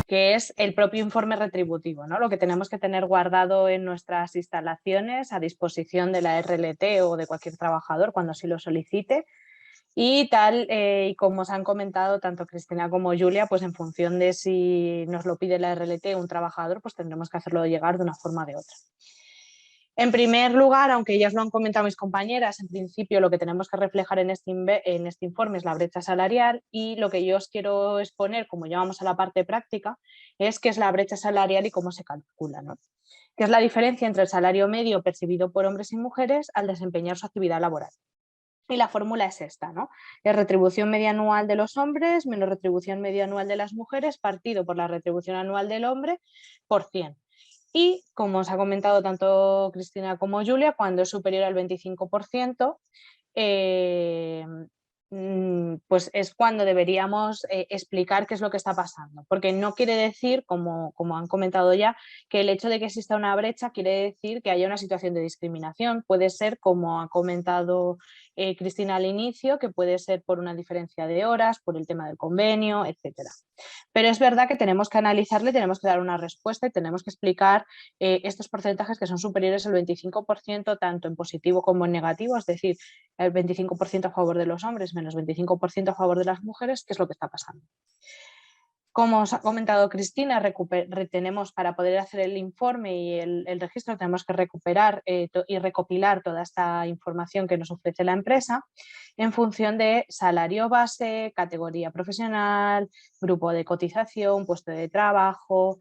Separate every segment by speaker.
Speaker 1: que es el propio informe retributivo, ¿no? Lo que tenemos que tener guardado en nuestras instalaciones a disposición de la RLT o de cualquier trabajador cuando así lo solicite. Y tal y como os han comentado tanto Cristina como Julia, pues en función de si nos lo pide la RLT o un trabajador, pues tendremos que hacerlo llegar de una forma o de otra. En primer lugar, aunque ellas lo han comentado mis compañeras, en principio lo que tenemos que reflejar en este informe es la brecha salarial, y lo que yo os quiero exponer, como ya vamos a la parte práctica, es qué es la brecha salarial y cómo se calcula, ¿no? Que es la diferencia entre el salario medio percibido por hombres y mujeres al desempeñar su actividad laboral. Y la fórmula es esta, ¿no? Es retribución media anual de los hombres menos retribución media anual de las mujeres partido por la retribución anual del hombre por 100. Y, como os ha comentado tanto Cristina como Julia, cuando es superior al 25%, pues es cuando deberíamos explicar qué es lo que está pasando. Porque no quiere decir, como han comentado ya, que el hecho de que exista una brecha quiere decir que haya una situación de discriminación. Puede ser, como ha comentado Cristina al inicio, que puede ser por una diferencia de horas, por el tema del convenio, etcétera. Pero es verdad que tenemos que analizarle, tenemos que dar una respuesta y tenemos que explicar estos porcentajes que son superiores al 25%, tanto en positivo como en negativo, es decir, el 25% a favor de los hombres menos 25% a favor de las mujeres, qué es lo que está pasando. Como os ha comentado Cristina, tenemos para poder hacer el informe y el registro, tenemos que recuperar y recopilar toda esta información que nos ofrece la empresa en función de salario base, categoría profesional, grupo de cotización, puesto de trabajo,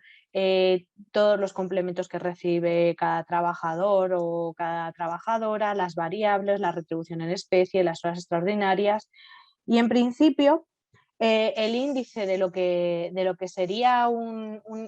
Speaker 1: todos los complementos que recibe cada trabajador o cada trabajadora, las variables, la retribución en especie, las horas extraordinarias y, en principio, el índice de lo que sería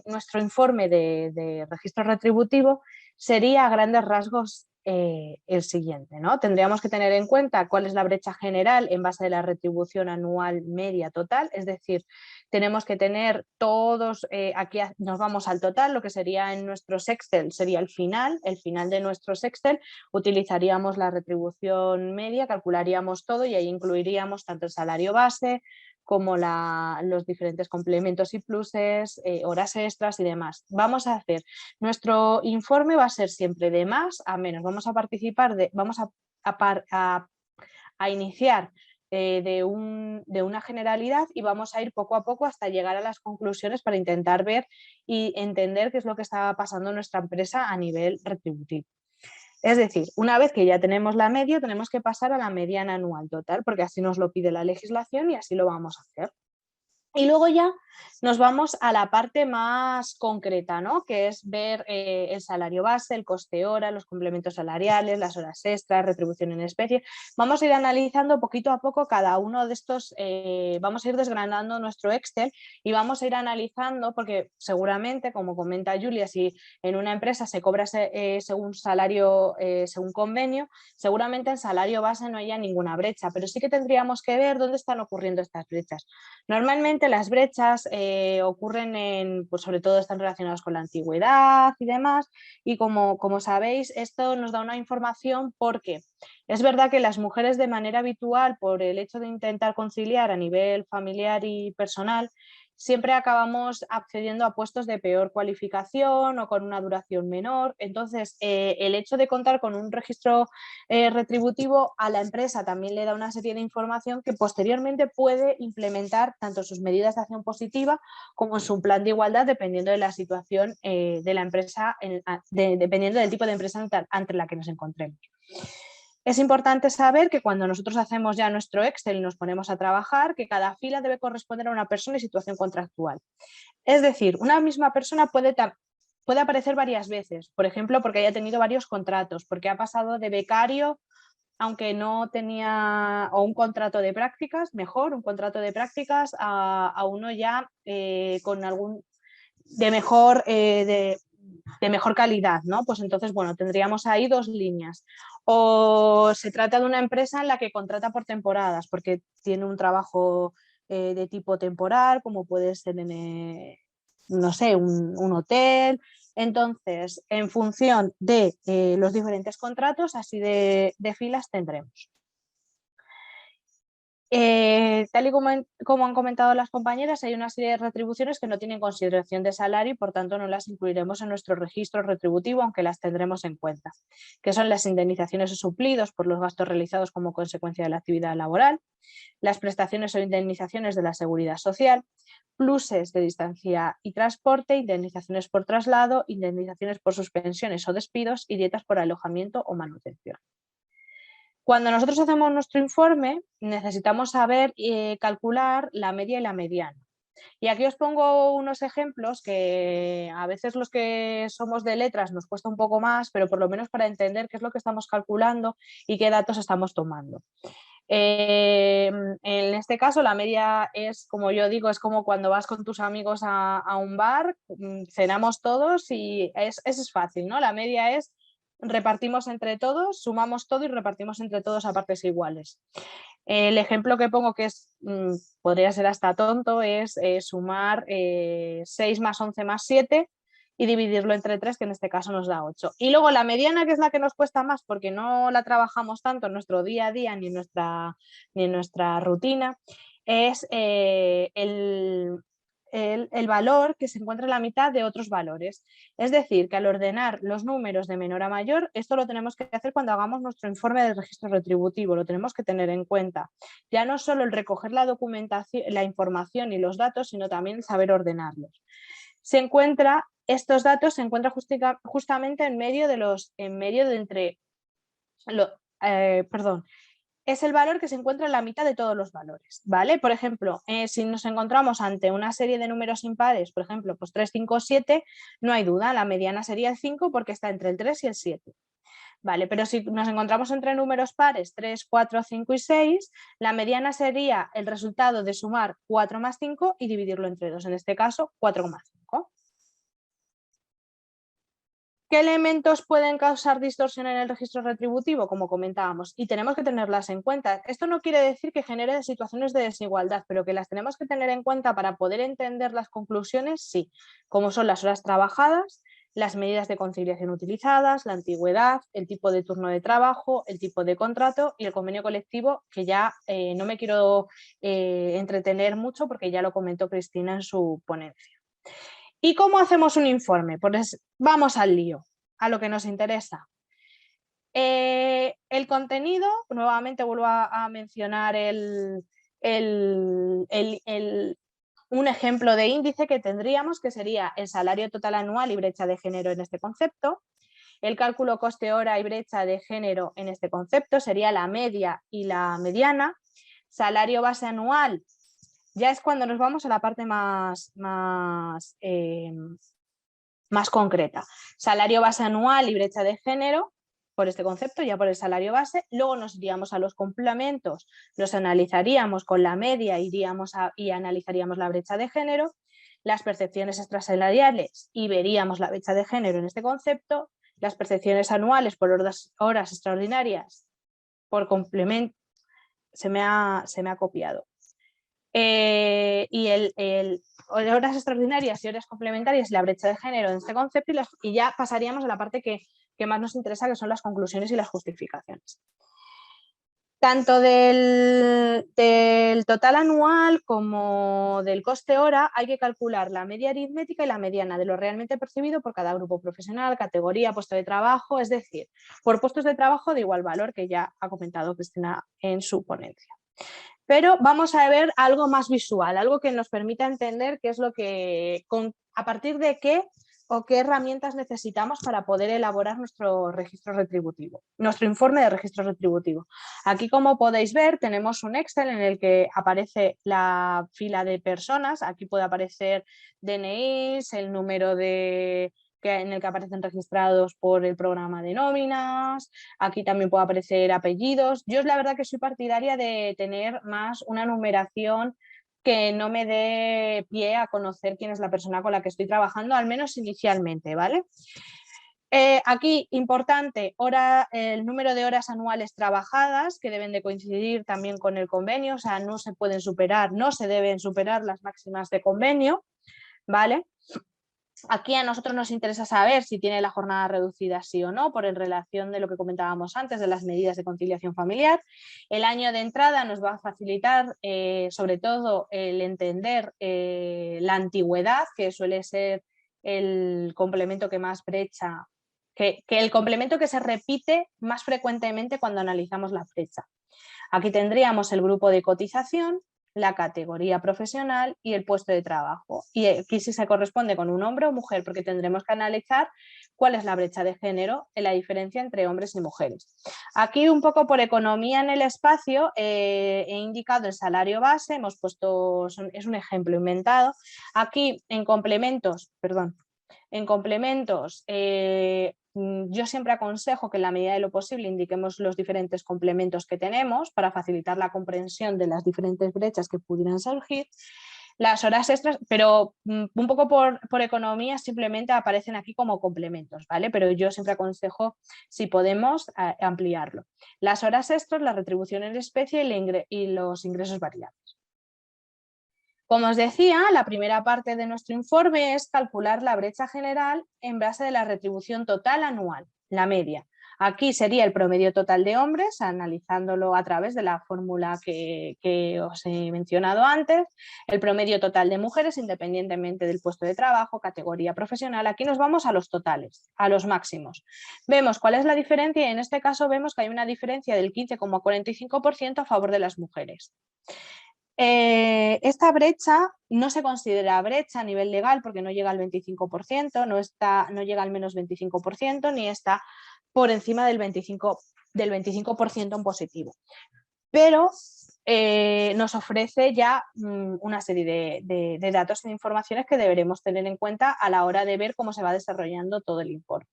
Speaker 1: nuestro informe de registro retributivo sería a grandes rasgos el siguiente, ¿no? Tendríamos que tener en cuenta cuál es la brecha general en base a la retribución anual media total, es decir, tenemos que tener todos, aquí nos vamos al total, lo que sería en nuestros Excel sería el final de nuestros Excel, utilizaríamos la retribución media, calcularíamos todo y ahí incluiríamos tanto el salario base, como los diferentes complementos y pluses, horas extras y demás. Vamos a hacer, nuestro informe va a ser siempre de más a menos, vamos a iniciar de una generalidad y vamos a ir poco a poco hasta llegar a las conclusiones para intentar ver y entender qué es lo que está pasando en nuestra empresa a nivel retributivo. Es decir, una vez que ya tenemos la media, tenemos que pasar a la mediana anual total, porque así nos lo pide la legislación y así lo vamos a hacer. Y luego ya nos vamos a la parte más concreta, ¿no? Que es ver el salario base, el coste hora, los complementos salariales, las horas extras, retribución en especie. Vamos a ir analizando poquito a poco cada uno de estos, vamos a ir desgranando nuestro Excel y vamos a ir analizando, porque seguramente, como comenta Julia, si en una empresa se cobra según salario, según convenio, seguramente en salario base no haya ninguna brecha, pero sí que tendríamos que ver dónde están ocurriendo estas brechas. Normalmente las brechas ocurren pues sobre todo están relacionadas con la antigüedad y demás, y como sabéis, esto nos da una información porque es verdad que las mujeres de manera habitual, por el hecho de intentar conciliar a nivel familiar y personal, siempre acabamos accediendo a puestos de peor cualificación o con una duración menor. Entonces, el hecho de contar con un registro retributivo a la empresa también le da una serie de información que posteriormente puede implementar tanto sus medidas de acción positiva como su plan de igualdad, dependiendo de la situación de la empresa, dependiendo del tipo de empresa ante la que nos encontremos. Es importante saber que cuando nosotros hacemos ya nuestro Excel y nos ponemos a trabajar, que cada fila debe corresponder a una persona en situación contractual. Es decir, una misma persona puede aparecer varias veces, por ejemplo, porque haya tenido varios contratos, porque ha pasado de becario, aunque no tenía, o un contrato de prácticas, mejor, un contrato de prácticas a uno ya con algún de mejor calidad, ¿no? Pues entonces, bueno, tendríamos ahí dos líneas. O se trata de una empresa en la que contrata por temporadas, porque tiene un trabajo de tipo temporal, como puede ser en, no sé, un hotel. Entonces, en función de los diferentes contratos, así de filas tendremos. Tal y como han comentado las compañeras, hay una serie de retribuciones que no tienen consideración de salario y por tanto no las incluiremos en nuestro registro retributivo, aunque las tendremos en cuenta, que son las indemnizaciones o suplidos por los gastos realizados como consecuencia de la actividad laboral, las prestaciones o indemnizaciones de la seguridad social, pluses de distancia y transporte, indemnizaciones por traslado, indemnizaciones por suspensiones o despidos y dietas por alojamiento o manutención. Cuando nosotros hacemos nuestro informe, necesitamos saber calcular la media y la mediana. Y aquí os pongo unos ejemplos que a veces los que somos de letras nos cuesta un poco más, pero por lo menos para entender qué es lo que estamos calculando y qué datos estamos tomando. En este caso la media es, como yo digo, es como cuando vas con tus amigos a un bar, cenamos todos y es fácil, ¿no? La media es repartimos entre todos, sumamos todo y repartimos entre todos a partes iguales. El ejemplo que pongo, que es podría ser hasta tonto, es sumar 6 más 11 más 7 y dividirlo entre 3, que en este caso nos da 8. Y luego la mediana, que es la que nos cuesta más porque no la trabajamos tanto en nuestro día a día ni en nuestra rutina, es el valor que se encuentra en la mitad de otros valores. Es decir, que al ordenar los números de menor a mayor, esto lo tenemos que hacer cuando hagamos nuestro informe de registro retributivo, lo tenemos que tener en cuenta. Ya no solo el recoger la documentación, la información y los datos, sino también el saber ordenarlos. Estos datos se encuentran justamente en medio de entre... es el valor que se encuentra en la mitad de todos los valores, ¿vale? Por ejemplo, si nos encontramos ante una serie de números impares, por ejemplo, pues 3, 5, 7, no hay duda, la mediana sería el 5 porque está entre el 3 y el 7. Vale, pero si nos encontramos entre números pares 3, 4, 5 y 6, la mediana sería el resultado de sumar 4 más 5 y dividirlo entre 2, en este caso 4,5. ¿Qué elementos pueden causar distorsión en el registro retributivo? Como comentábamos, y tenemos que tenerlas en cuenta. Esto no quiere decir que genere situaciones de desigualdad, pero que las tenemos que tener en cuenta para poder entender las conclusiones, sí, como son las horas trabajadas, las medidas de conciliación utilizadas, la antigüedad, el tipo de turno de trabajo, el tipo de contrato y el convenio colectivo, que ya no me quiero entretener mucho porque ya lo comentó Cristina en su ponencia. ¿Y cómo hacemos un informe? Pues vamos al lío, a lo que nos interesa. El contenido, nuevamente vuelvo a mencionar un ejemplo de índice que tendríamos, que sería el salario total anual y brecha de género en este concepto. El cálculo coste-hora y brecha de género en este concepto sería la media y la mediana. Salario base anual. Ya es cuando nos vamos a la parte más concreta. Salario base anual y brecha de género, por este concepto, ya por el salario base. Luego nos iríamos a los complementos, los analizaríamos con la media y analizaríamos la brecha de género. Las percepciones extrasalariales y veríamos la brecha de género en este concepto. Las percepciones anuales por horas extraordinarias, por complemento, se me ha copiado. Y horas extraordinarias y horas complementarias y la brecha de género en este concepto y ya pasaríamos a la parte que más nos interesa, que son las conclusiones y las justificaciones. Tanto del total anual como del coste hora hay que calcular la media aritmética y la mediana de lo realmente percibido por cada grupo profesional, categoría, puesto de trabajo, es decir, por puestos de trabajo de igual valor, que ya ha comentado Cristina en su ponencia. Pero vamos a ver algo más visual, algo que nos permita entender qué es lo que, a partir de qué o qué herramientas necesitamos para poder elaborar nuestro registro retributivo, nuestro informe de registro retributivo. Aquí, como podéis ver, tenemos un Excel en el que aparece la fila de personas. Aquí puede aparecer DNIs, el número en el que aparecen registrados por el programa de nóminas. Aquí también puede aparecer apellidos. Yo la verdad que soy partidaria de tener más una numeración que no me dé pie a conocer quién es la persona con la que estoy trabajando, al menos inicialmente, ¿vale? Aquí, importante, el número de horas anuales trabajadas, que deben de coincidir también con el convenio, o sea, no se pueden superar, no se deben superar las máximas de convenio, ¿vale? Aquí a nosotros nos interesa saber si tiene la jornada reducida sí o no, por en relación de lo que comentábamos antes de las medidas de conciliación familiar. El año de entrada nos va a facilitar sobre todo el entender la antigüedad, que suele ser el complemento que más brecha, que el complemento que se repite más frecuentemente cuando analizamos la brecha. Aquí tendríamos el grupo de cotización, la categoría profesional y el puesto de trabajo. Y aquí sí se corresponde con un hombre o mujer, porque tendremos que analizar cuál es la brecha de género en la diferencia entre hombres y mujeres. Aquí un poco por economía en el espacio he indicado el salario base, hemos puesto, es un ejemplo inventado. Aquí en complementos, yo siempre aconsejo que en la medida de lo posible indiquemos los diferentes complementos que tenemos para facilitar la comprensión de las diferentes brechas que pudieran surgir. Las horas extras, pero un poco por economía simplemente aparecen aquí como complementos, ¿vale? Pero yo siempre aconsejo, si podemos, ampliarlo. Las horas extras, la retribución en especie y los ingresos variables. Como os decía, la primera parte de nuestro informe es calcular la brecha general en base de la retribución total anual, la media. Aquí sería el promedio total de hombres, analizándolo a través de la fórmula que os he mencionado antes, el promedio total de mujeres, independientemente del puesto de trabajo, categoría profesional. Aquí nos vamos a los totales, a los máximos. Vemos cuál es la diferencia y en este caso vemos que hay una diferencia del 15,45% a favor de las mujeres. Esta brecha no se considera brecha a nivel legal porque no llega al 25%, no llega al menos 25%, ni está por encima del 25% en positivo. Pero nos ofrece ya una serie de datos e informaciones que deberemos tener en cuenta a la hora de ver cómo se va desarrollando todo el informe.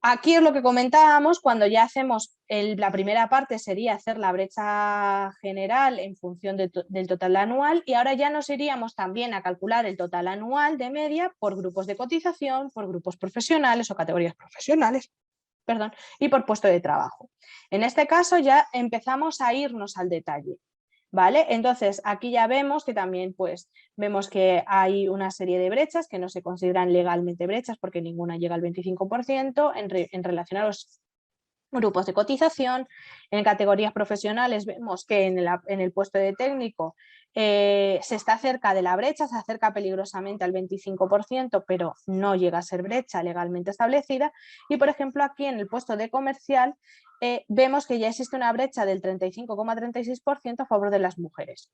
Speaker 1: Aquí es lo que comentábamos, cuando ya hacemos la primera parte sería hacer la brecha general en función del total anual y ahora ya nos iríamos también a calcular el total anual de media por grupos de cotización, por grupos profesionales o categorías profesionales, y por puesto de trabajo. En este caso ya empezamos a irnos al detalle. ¿Vale? Entonces, aquí ya vemos que también vemos que hay una serie de brechas que no se consideran legalmente brechas porque ninguna llega al 25% en relación a los grupos de cotización. En categorías profesionales vemos que en el puesto de técnico se está cerca de la brecha, se acerca peligrosamente al 25%, pero no llega a ser brecha legalmente establecida. Y, por ejemplo, aquí en el puesto de comercial vemos que ya existe una brecha del 35,36% a favor de las mujeres.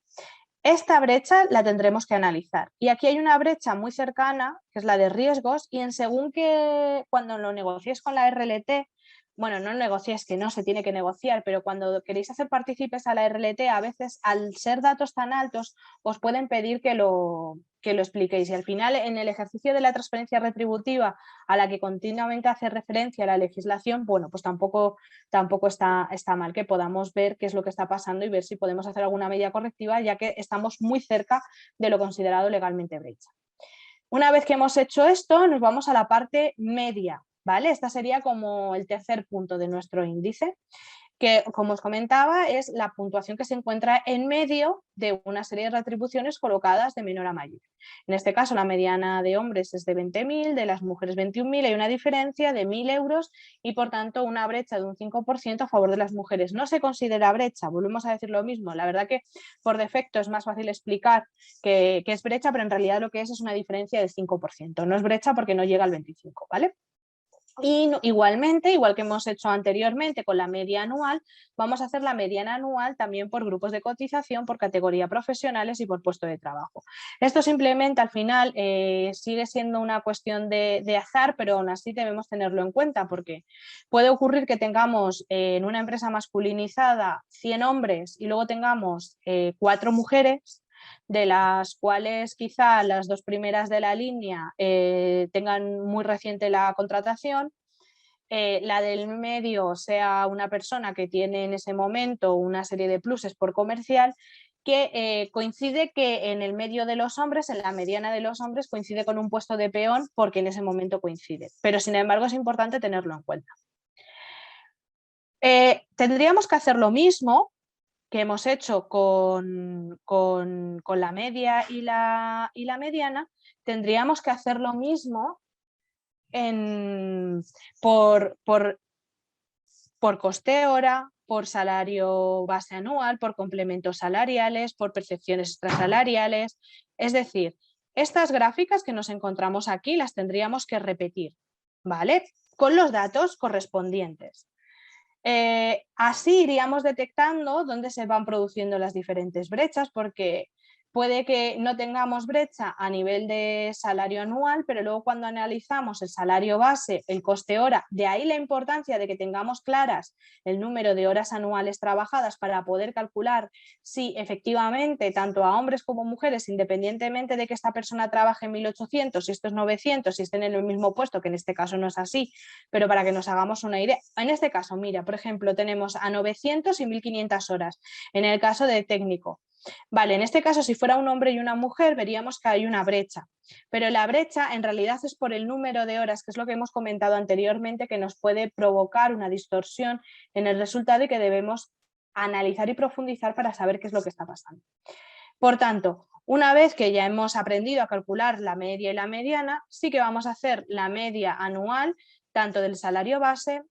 Speaker 1: Esta brecha la tendremos que analizar. Y aquí hay una brecha muy cercana, que es la de riesgos, y según que cuando lo negocies con la RLT, bueno, no negociéis, que no se tiene que negociar, pero cuando queréis hacer partícipes a la RLT, a veces al ser datos tan altos os pueden pedir que lo expliquéis. Y al final, en el ejercicio de la transferencia retributiva a la que continuamente hace referencia la legislación, bueno, pues tampoco está mal que podamos ver qué es lo que está pasando y ver si podemos hacer alguna medida correctiva, ya que estamos muy cerca de lo considerado legalmente brecha. Una vez que hemos hecho esto, nos vamos a la parte media, ¿vale? Esta sería como el tercer punto de nuestro índice, que, como os comentaba, es la puntuación que se encuentra en medio de una serie de retribuciones colocadas de menor a mayor. En este caso, la mediana de hombres es de 20.000, de las mujeres 21.000, hay una diferencia de 1.000 euros y, por tanto, una brecha de un 5% a favor de las mujeres. No se considera brecha, volvemos a decir lo mismo. La verdad que por defecto es más fácil explicar que es brecha, pero en realidad lo que es una diferencia del 5%. No es brecha porque no llega al 25%, ¿vale? Y igualmente, igual que hemos hecho anteriormente con la media anual, vamos a hacer la mediana anual también por grupos de cotización, por categoría profesionales y por puesto de trabajo. Esto simplemente al final sigue siendo una cuestión de azar, pero aún así debemos tenerlo en cuenta porque puede ocurrir que tengamos en una empresa masculinizada 100 hombres y luego tengamos 4 mujeres, de las cuales quizá las 2 primeras de la línea tengan muy reciente la contratación, la del medio sea una persona que tiene en ese momento una serie de pluses por comercial, que coincide que en el medio de los hombres, en la mediana de los hombres, coincide con un puesto de peón porque en ese momento coincide. Pero sin embargo es importante tenerlo en cuenta. Tendríamos que hacer lo mismo que hemos hecho con la media y la mediana, tendríamos que hacer lo mismo por coste hora, por salario base anual, por complementos salariales, por percepciones extrasalariales. Es decir, estas gráficas que nos encontramos aquí las tendríamos que repetir, ¿vale? Con los datos correspondientes. Así iríamos detectando dónde se van produciendo las diferentes brechas, porque puede que no tengamos brecha a nivel de salario anual, pero luego cuando analizamos el salario base, el coste hora, de ahí la importancia de que tengamos claras el número de horas anuales trabajadas para poder calcular si efectivamente tanto a hombres como mujeres, independientemente de que esta persona trabaje en 1800, si esto es 900, si estén en el mismo puesto, que en este caso no es así, pero para que nos hagamos una idea. En este caso, mira, por ejemplo, tenemos a 900 y 1500 horas en el caso de técnico. Vale, en este caso, si fuera un hombre y una mujer, veríamos que hay una brecha, pero la brecha en realidad es por el número de horas, que es lo que hemos comentado anteriormente, que nos puede provocar una distorsión en el resultado y que debemos analizar y profundizar para saber qué es lo que está pasando. Por tanto, una vez que ya hemos aprendido a calcular la media y la mediana, sí que vamos a hacer la media anual, tanto del salario base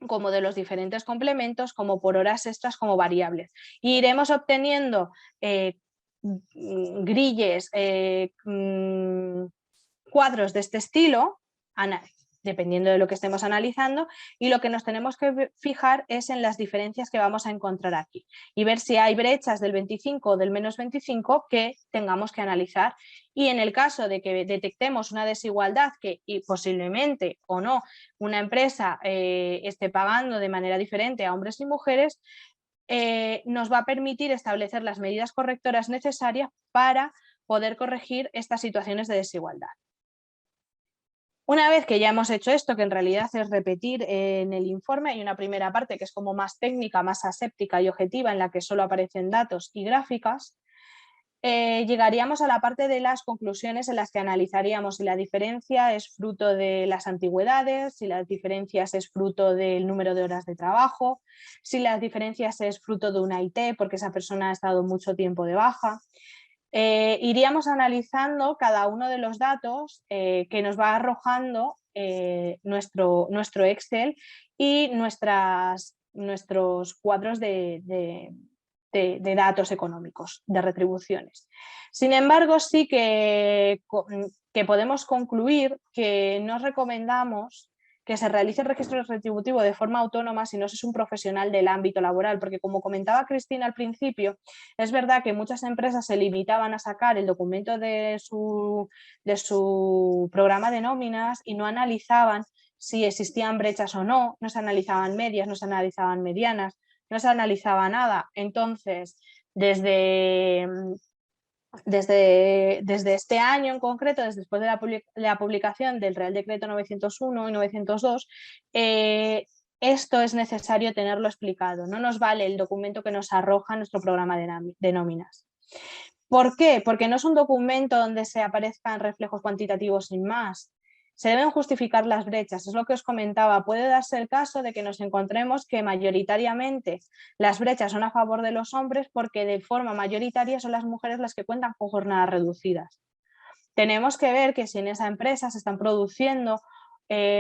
Speaker 1: como de los diferentes complementos, como por horas extras, como variables. Y iremos obteniendo grilles, cuadros de este estilo, dependiendo de lo que estemos analizando, y lo que nos tenemos que fijar es en las diferencias que vamos a encontrar aquí y ver si hay brechas del 25 o del menos 25 que tengamos que analizar. Y en el caso de que detectemos una desigualdad que y posiblemente o no una empresa esté pagando de manera diferente a hombres y mujeres, nos va a permitir establecer las medidas correctoras necesarias para poder corregir estas situaciones de desigualdad. Una vez que ya hemos hecho esto, que en realidad es repetir en el informe, hay una primera parte que es como más técnica, más aséptica y objetiva, en la que solo aparecen datos y gráficas, llegaríamos a la parte de las conclusiones en las que analizaríamos si la diferencia es fruto de las antigüedades, si las diferencias es fruto del número de horas de trabajo, si las diferencias es fruto de una IT porque esa persona ha estado mucho tiempo de baja. Iríamos analizando cada uno de los datos que nos va arrojando nuestro Excel y nuestros cuadros de datos económicos, de retribuciones. Sin embargo, sí que podemos concluir que no recomendamos que se realice el registro retributivo de forma autónoma si no es un profesional del ámbito laboral, porque como comentaba Cristina al principio, es verdad que muchas empresas se limitaban a sacar el documento de su programa de nóminas y no analizaban si existían brechas o no, no se analizaban medias, no se analizaban medianas, no se analizaba nada. Entonces, desde este año en concreto, desde después de la publicación del Real Decreto 901 y 902, esto es necesario tenerlo explicado. No nos vale el documento que nos arroja nuestro programa de nóminas. ¿Por qué? Porque no es un documento donde se aparezcan reflejos cuantitativos sin más. Se deben justificar las brechas, es lo que os comentaba. Puede darse el caso de que nos encontremos que mayoritariamente las brechas son a favor de los hombres porque de forma mayoritaria son las mujeres las que cuentan con jornadas reducidas. Tenemos que ver que si en esa empresa se están produciendo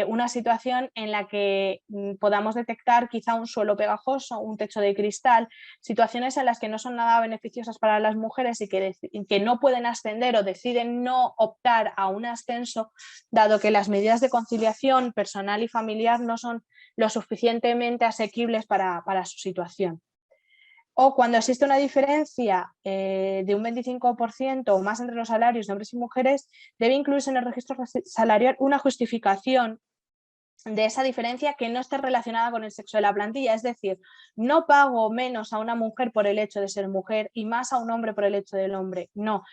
Speaker 1: una situación en la que podamos detectar quizá un suelo pegajoso, un techo de cristal, situaciones en las que no son nada beneficiosas para las mujeres y que no pueden ascender o deciden no optar a un ascenso, dado que las medidas de conciliación personal y familiar no son lo suficientemente asequibles para su situación. O cuando existe una diferencia de un 25% o más entre los salarios de hombres y mujeres, debe incluirse en el registro salarial una justificación de esa diferencia que no esté relacionada con el sexo de la plantilla. Es decir, no pago menos a una mujer por el hecho de ser mujer y más a un hombre por el hecho del hombre. No,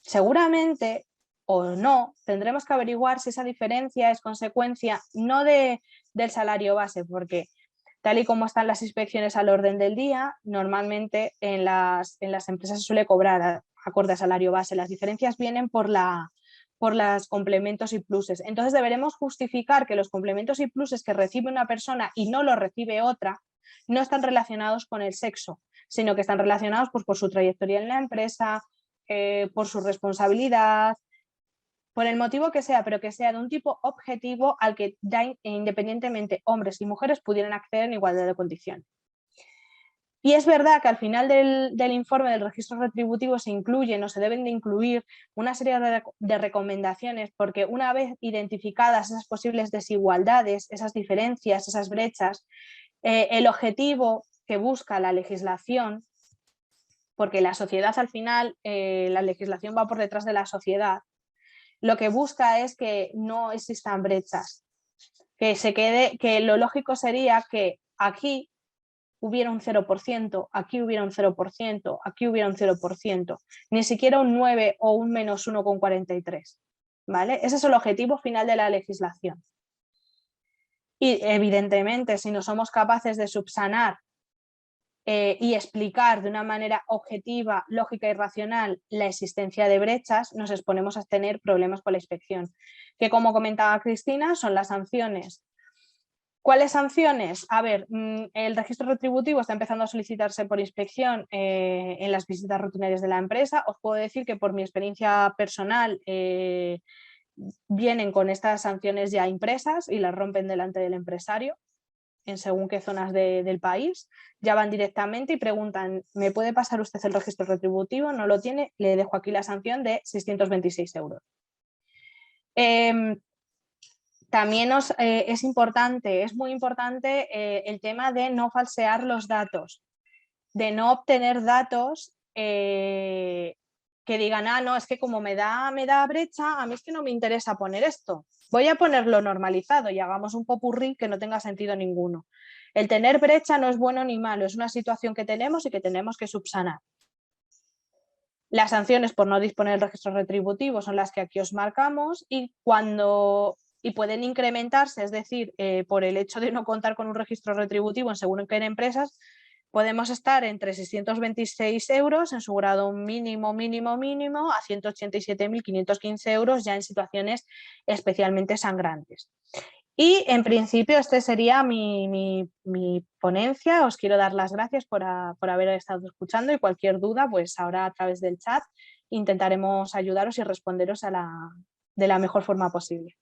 Speaker 1: seguramente o no, tendremos que averiguar si esa diferencia es consecuencia no del salario base, porque tal y como están las inspecciones al orden del día, normalmente en las empresas se suele cobrar acorde a salario base. Las diferencias vienen por los complementos y pluses. Entonces deberemos justificar que los complementos y pluses que recibe una persona y no los recibe otra no están relacionados con el sexo. sino que están relacionados pues, por su trayectoria en la empresa, por su responsabilidad, por el motivo que sea, pero que sea de un tipo objetivo al que ya independientemente hombres y mujeres pudieran acceder en igualdad de condiciones. Y es verdad que al final del informe del registro retributivo se incluyen o se deben de incluir una serie de recomendaciones, porque una vez identificadas esas posibles desigualdades, esas diferencias, esas brechas, el objetivo que busca la legislación, porque la sociedad al final, la legislación va por detrás de la sociedad, lo que busca es que no existan brechas, que lo lógico sería que aquí hubiera un 0%, aquí hubiera un 0%, aquí hubiera un 0%, ni siquiera un 9 o un menos 1,43, ¿vale? Ese es el objetivo final de la legislación. Y evidentemente, si no somos capaces de subsanar y explicar de una manera objetiva, lógica y racional la existencia de brechas, nos exponemos a tener problemas con la inspección, que como comentaba Cristina, son las sanciones. ¿Cuáles sanciones? A ver, el registro retributivo está empezando a solicitarse por inspección en las visitas rutinarias de la empresa. Os puedo decir que por mi experiencia personal vienen con estas sanciones ya impresas y las rompen delante del empresario en según qué zonas del país. Ya van directamente y preguntan, ¿me puede pasar usted el registro retributivo? ¿No lo tiene? Le dejo aquí la sanción de 626 euros. También es muy importante el tema de no falsear los datos, de no obtener datos que digan, no, es que como me da brecha, a mí es que no me interesa poner esto. Voy a ponerlo normalizado y hagamos un popurrí que no tenga sentido ninguno. El tener brecha no es bueno ni malo, es una situación que tenemos y que tenemos que subsanar. Las sanciones por no disponer del registro retributivo son las que aquí os marcamos y pueden incrementarse, es decir, por el hecho de no contar con un registro retributivo en según qué empresas, podemos estar entre 626 euros en su grado mínimo a 187.515 euros ya en situaciones especialmente sangrantes. Y en principio este sería mi ponencia. Os quiero dar las gracias por haber estado escuchando y cualquier duda, pues ahora a través del chat intentaremos ayudaros y responderos de la mejor forma posible.